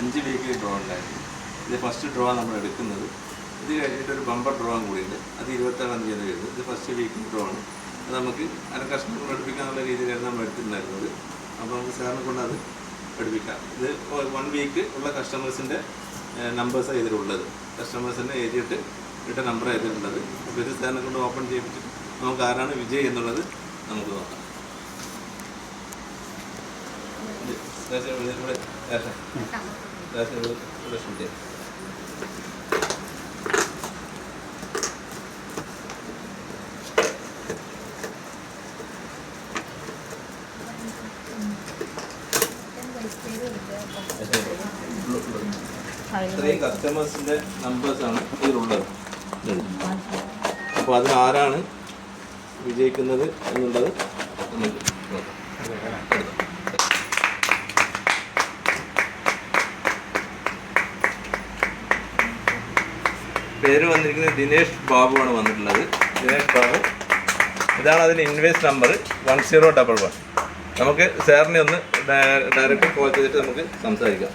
5 week draw ഉണ്ടായിരുന്നു. ഇത് first draw നമ്മൾ എടുക്കുന്നത്. ഇത് കഴിഞ്ഞിട്ടൊരു ബമ്പർ ഡ്രോ കൂടിയുണ്ട്. അത് 26-ാം തീയതി വരുന്നത്. ഇത് ഫസ്റ്റ് വീക്ക് ഡ്രോ ആണ്. അത് നമുക്ക് കസ്റ്റമർ പഠിപ്പിക്കാനുള്ള രീതിയിലായിരുന്നു നമ്മൾ എടുത്തിട്ടുണ്ടായിരുന്നത്. അപ്പോൾ നമുക്ക് സാറിനെ കൊണ്ട് അത് പഠിപ്പിക്കാം. ഇത് 1 വീക്ക് ഉള്ള കസ്റ്റമേഴ്സിൻ്റെ നമ്പേഴ്സാണ് ഇതിലുള്ളത്. കസ്റ്റമേഴ്സിൻ്റെ എഴുതിയിട്ട് ഇട്ട നമ്പറാണ് ഇതിലുള്ളത്. അപ്പോൾ ഇത് സാറിനെ കൊണ്ട് ഓപ്പൺ ചെയ്യിപ്പിച്ചിട്ട് നമുക്ക് ആരാണ് വിജയ് എന്നുള്ളത് നമുക്ക് നോക്കാം. ഇത്രയും കസ്റ്റമേഴ്സിൻ്റെ നമ്പേഴ്സാണ് ഇതിലുള്ളത്. അപ്പോൾ അതിൽ ആരാണ് വിജയിക്കുന്നത് എന്നുള്ളത് നമുക്ക് നോക്കാം. പേര് വന്നിരിക്കുന്നത് ദിനേഷ് ബാബു ആണ് വന്നിട്ടുള്ളത്. ദിനേഷ് ബാബു, ഇതാണ് അതിൻ്റെ ഇൻവോയ്സ് നമ്പർ 1011. നമുക്ക് സാറിനെ ഒന്ന് ഡയറക്റ്റ് കോൾ ചെയ്തിട്ട് നമുക്ക് സംസാരിക്കാം.